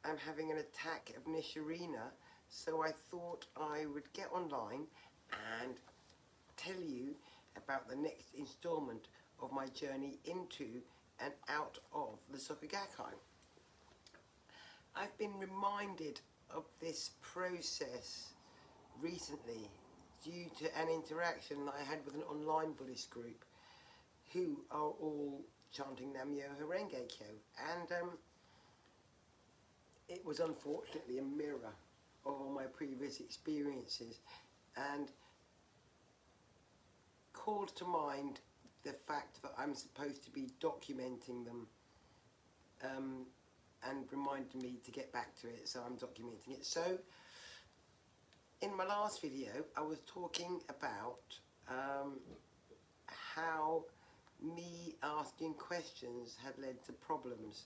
I'm having an attack of Nishirina, so I thought I would get online and tell you about the next instalment of my journey into and out of the Soka Gakkai. I've been reminded of this process recently due to an interaction that I had with an online Buddhist group who are all chanting Nam-myoho Renge Kyo, and it was unfortunately a mirror of all my previous experiences and called to mind the fact that I'm supposed to be documenting them, and reminded me to get back to it, so I'm documenting it. So in my last video I was talking about how me asking questions had led to problems,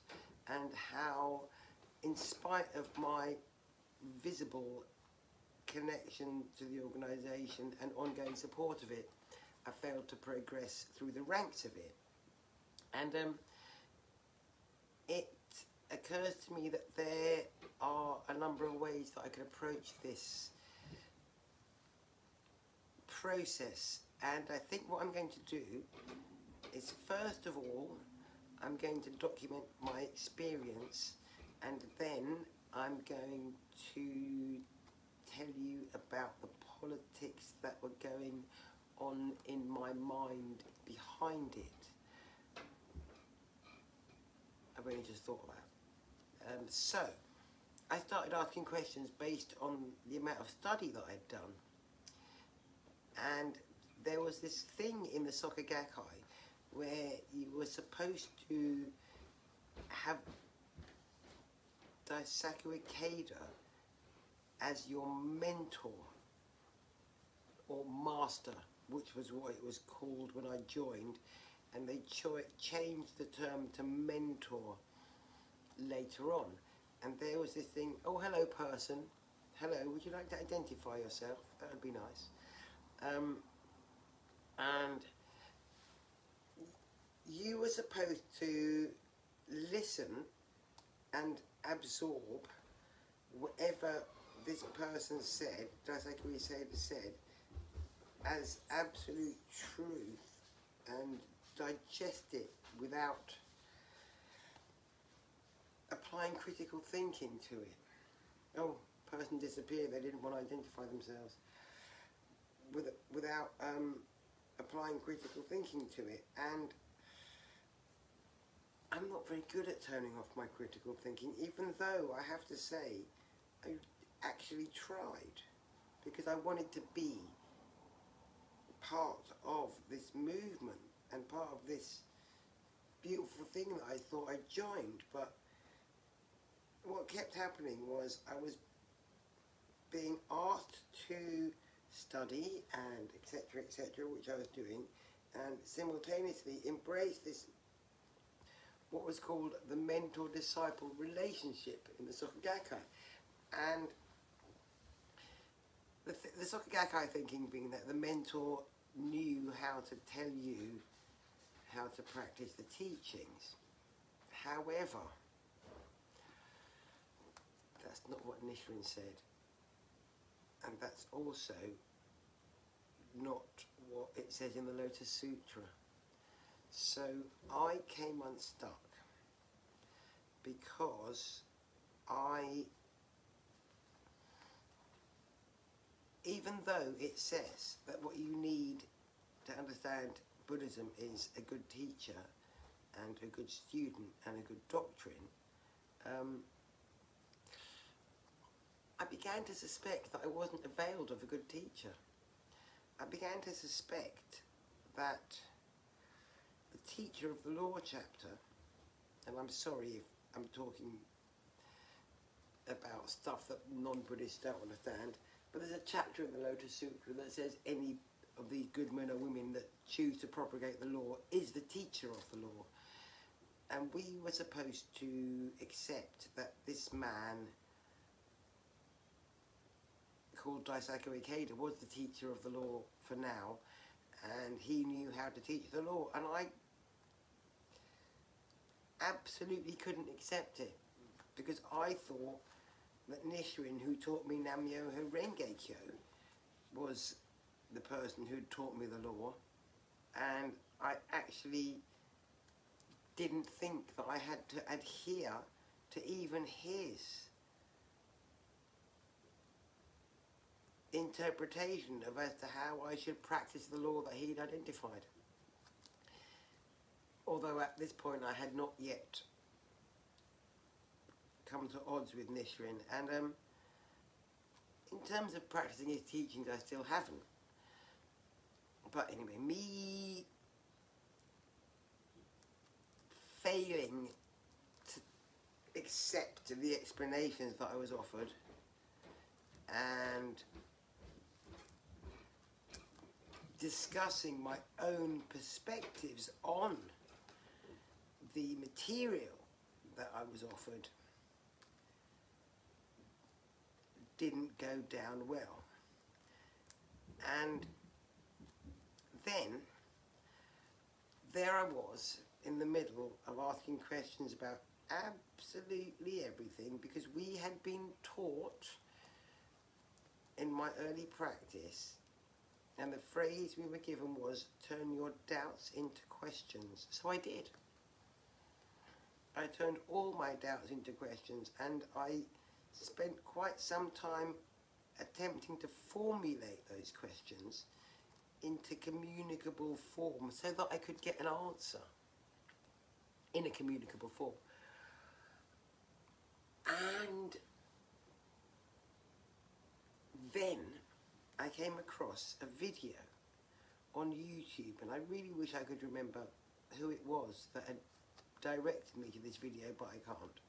and how in spite of my visible connection to the organisation and ongoing support of it, I failed to progress through the ranks of it. And it occurs to me that there are a number of ways that I could approach this process, and I think what I'm going to do is, first of all, I'm going to document my experience, and then I'm going to tell you about the politics that were going on in my mind behind it. I've only just thought of that. So, I started asking questions based on the amount of study that I'd done. And there was this thing in the Soka Gakkai where you were supposed to have Daisaku Ikeda as your mentor or master, which was what it was called when I joined, and they changed the term to mentor later on. And there was this thing, oh hello person, hello, would you like to identify yourself? That would be nice. And you were supposed to listen and absorb whatever this person said, Daisaku Ikeda said, as absolute truth, and digest it without applying critical thinking to it. Oh, person disappeared, they didn't want to identify themselves. Without applying critical thinking to it. And I'm not very good at turning off my critical thinking, even though I have to say I actually tried, because I wanted to be part of this movement and part of this beautiful thing that I thought I joined. But what kept happening was I was being asked to study and etc., which I was doing, and simultaneously embrace this, what was called the mentor-disciple relationship in the Soka Gakkai. And the Soka Gakkai thinking being that the mentor knew how to tell you how to practice the teachings. However, that's not what Nichiren said, and that's also not what it says in the Lotus Sutra. So I came unstuck because even though it says that what you need to understand Buddhism is a good teacher and a good student and a good doctrine, I began to suspect that I wasn't availed of a good teacher. I began to suspect that the teacher of the law chapter, and I'm sorry if I'm talking about stuff that non-Buddhists don't understand, but there's a chapter in the Lotus Sutra that says any of these good men or women that choose to propagate the law is the teacher of the law. And we were supposed to accept that this man called Daisaku Ikeda was the teacher of the law for now, and he knew how to teach the law, and I absolutely couldn't accept it. because I thought that Nichiren, who taught me Nam-myoho Renge-kyo, was the person who taught me the law, and I actually didn't think that I had to adhere to even his interpretation of as to how I should practice the law that he'd identified. Although at this point I had not yet come to odds with Nichiren, and in terms of practicing his teachings I still haven't. But anyway, me failing to accept the explanations that I was offered and discussing my own perspectives on the material that I was offered didn't go down well. And then there I was in the middle of asking questions about absolutely everything, because we had been taught in my early practice, and the phrase we were given was, turn your doubts into questions. So I did. I turned all my doubts into questions, and I spent quite some time attempting to formulate those questions into communicable form so that I could get an answer in a communicable form. And then I came across a video on YouTube, and I really wish I could remember who it was that had directed me to this video, but I can't.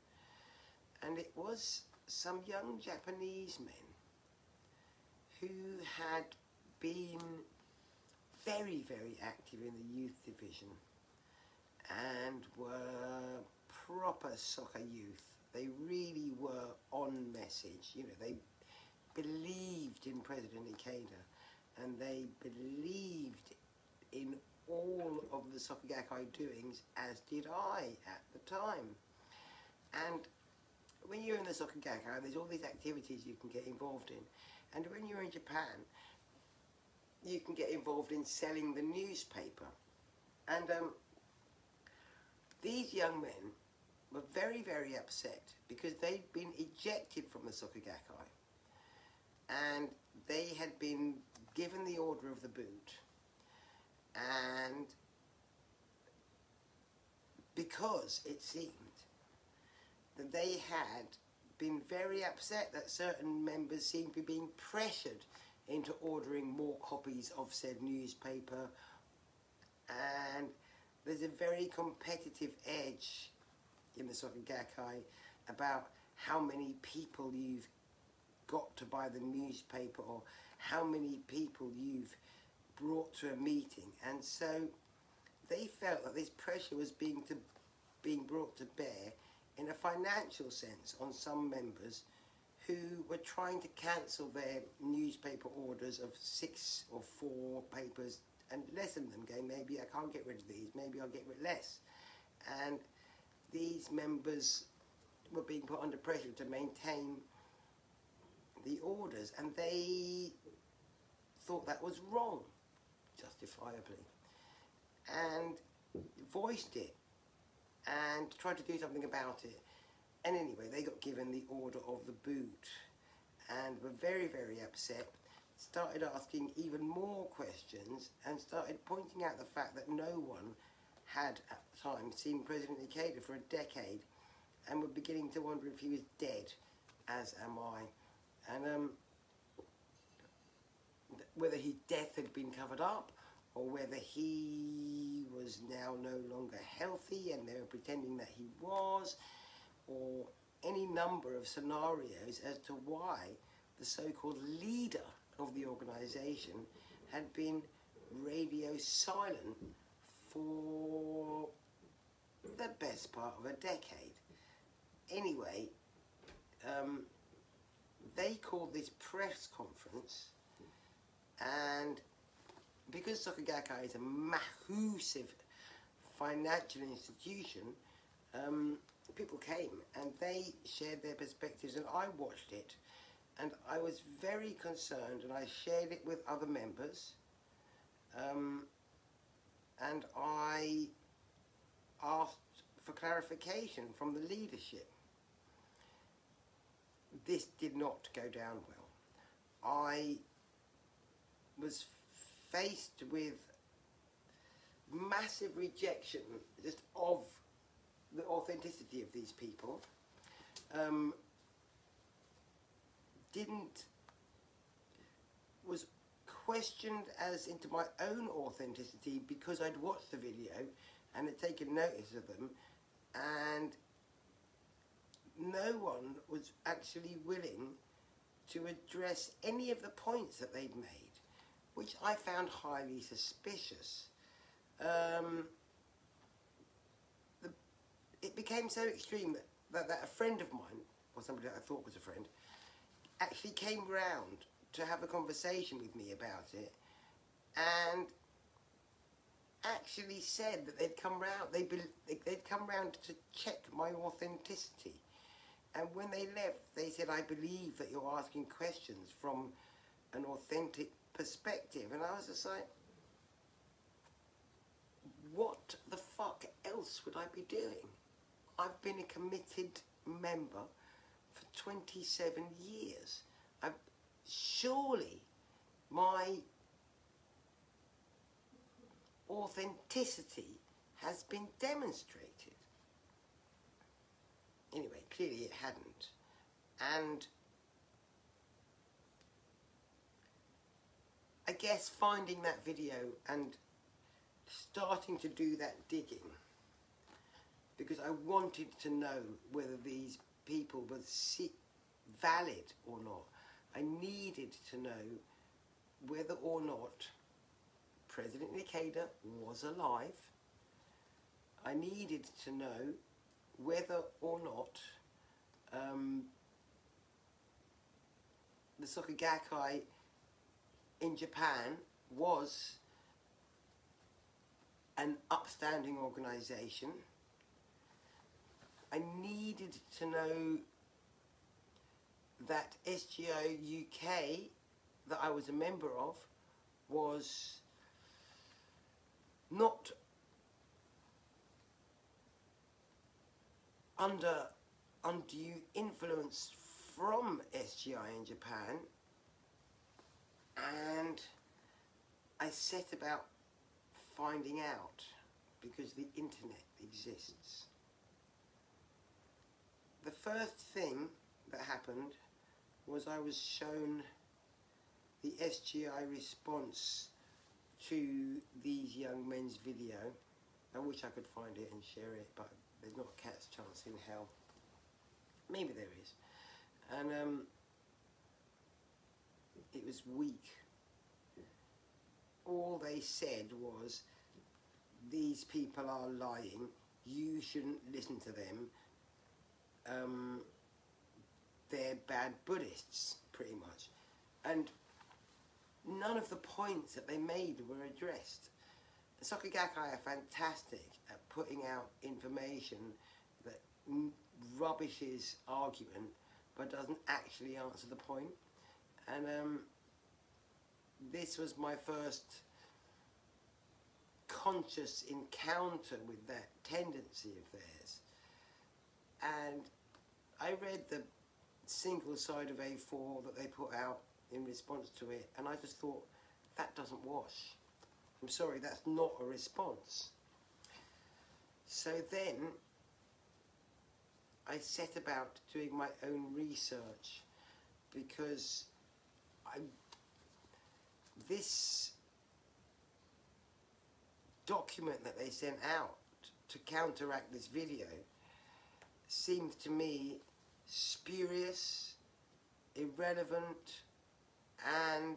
And it was some young Japanese men who had been very, very active in the youth division and were proper soccer youth. They really were on message. You know, they believed in President Ikeda, and they believed in all of the Soccer Gakkai doings, as did I at the time. And when you're in the Soccer Gakkai, there's all these activities you can get involved in. And when you're in Japan, you can get involved in selling the newspaper. And these young men were very, very upset because they'd been ejected from the Soccer Gakkai. And they had been given the order of the boot. And because it seemed that they had been very upset that certain members seemed to be being pressured into ordering more copies of said newspaper, and there's a very competitive edge in the Soccer Gakkai about how many people you've got to buy the newspaper or how many people you've brought to a meeting, and so they felt that this pressure was being brought to bear in a financial sense on some members who were trying to cancel their newspaper orders of 6 or 4 papers and lessen them, going, maybe I can't get rid of these, maybe I'll get rid of less. And these members were being put under pressure to maintain the orders, and they thought that was wrong, justifiably, and voiced it and tried to do something about it. And anyway, they got given the order of the boot and were very, very upset, started asking even more questions, and started pointing out the fact that no one had at the time seen President Ikeda for a decade, and were beginning to wonder if he was dead, as am I. And whether his death had been covered up, or whether he was now no longer healthy and they were pretending that he was, or any number of scenarios as to why the so-called leader of the organisation had been radio silent for the best part of a decade. Anyway, they called this press conference, and because Soccer Gakkai is a massive financial institution, people came and they shared their perspectives, and I watched it, and I was very concerned, and I shared it with other members, and I asked for clarification from the leadership. This did not go down well. I was faced with massive rejection just of the authenticity of these people. Was questioned as into my own authenticity because I'd watched the video and had taken notice of them, and no one was actually willing to address any of the points that they'd made, which I found highly suspicious. It became so extreme that a friend of mine, or somebody that I thought was a friend, actually came round to have a conversation with me about it, and actually said that they'd come round, they'd come round to check my authenticity. And when they left, they said, I believe that you're asking questions from an authentic perspective. And I was just like, what the fuck else would I be doing? I've been a committed member for 27 years. Surely my authenticity has been demonstrated. Anyway, clearly it hadn't. And I guess finding that video and starting to do that digging, because I wanted to know whether these people were valid or not. I needed to know whether or not President Ikeda was alive. I needed to know whether or not the Soka Gakkai in Japan was an upstanding organisation. I needed to know that SGI UK, that I was a member of, was not under undue influence from SGI in Japan, and I set about finding out because the internet exists. The first thing that happened was I was shown the SGI response to these young men's video. I wish I could find it and share it, but there's not a cat's chance in hell. Maybe there is. And it was weak. All they said was, these people are lying, you shouldn't listen to them, they're bad Buddhists, pretty much. And none of the points that they made were addressed. The Soka Gakkai are fantastic at putting out information that rubbishes argument but doesn't actually answer the point. And this was my first conscious encounter with that tendency of theirs. And I read the single side of A4 that they put out in response to it, and I just thought, that doesn't wash. I'm sorry, that's not a response. So then I set about doing my own research, because this document that they sent out to counteract this video seemed to me spurious, irrelevant, and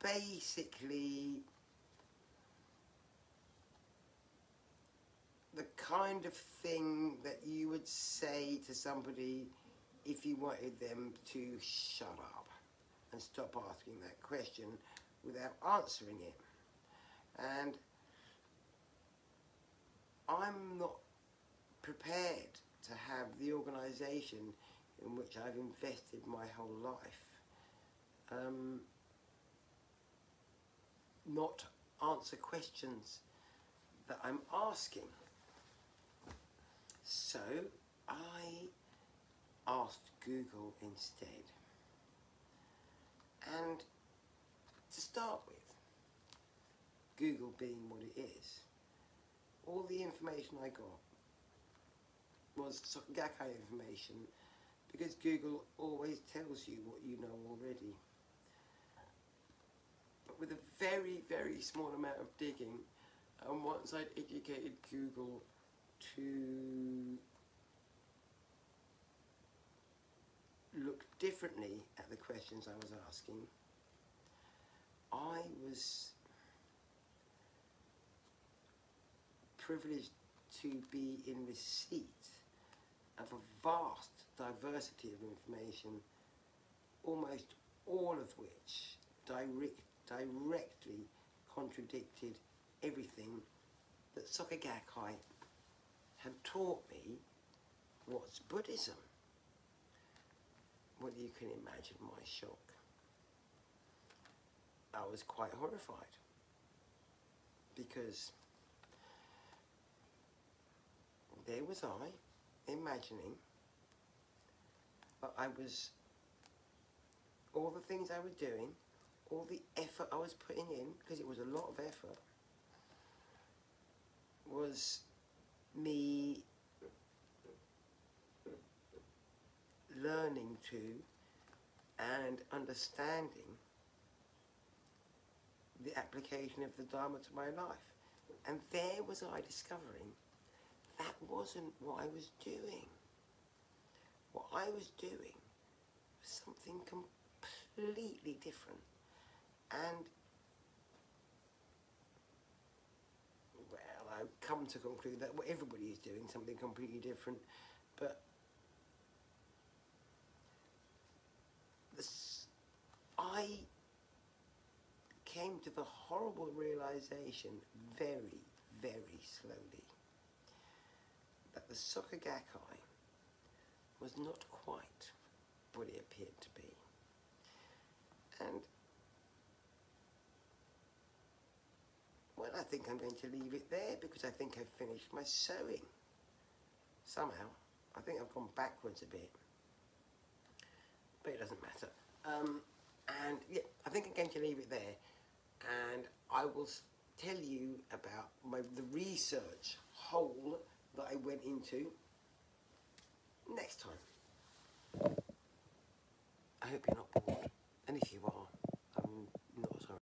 basically the kind of thing that you would say to somebody if you wanted them to shut up and stop asking that question without answering it. And I'm not prepared to have the organisation in which I've invested my whole life not answer questions that I'm asking. So I asked Google instead. And to start with, Google being what it is, all the information I got was Soka Gakkai information, because Google always tells you what you know already. But with a very, very small amount of digging, and once I'd educated Google to look differently at the questions I was asking, I was privileged to be in receipt of a vast diversity of information, almost all of which directly contradicted everything that Soka Gakkai had taught me was Buddhism. Well, you can imagine my shock. I was quite horrified, because there was I, imagining that I was, all the things I was doing, all the effort I was putting in, because it was a lot of effort, was me learning to and understanding the application of the Dharma to my life. And there was I discovering that wasn't what I was doing. What I was doing was something completely different. And, well, I've come to conclude that everybody is doing something completely different, but I came to the horrible realization very, very slowly that the Soka Gakkai was not quite what it appeared to be. And, well, I think I'm going to leave it there, because I think I've finished my sewing. Somehow. I think I've gone backwards a bit. But it doesn't matter. And yeah, I think I'm going to leave it there. And I will tell you about the research hole that I went into next time. I hope you're not bored. And if you are,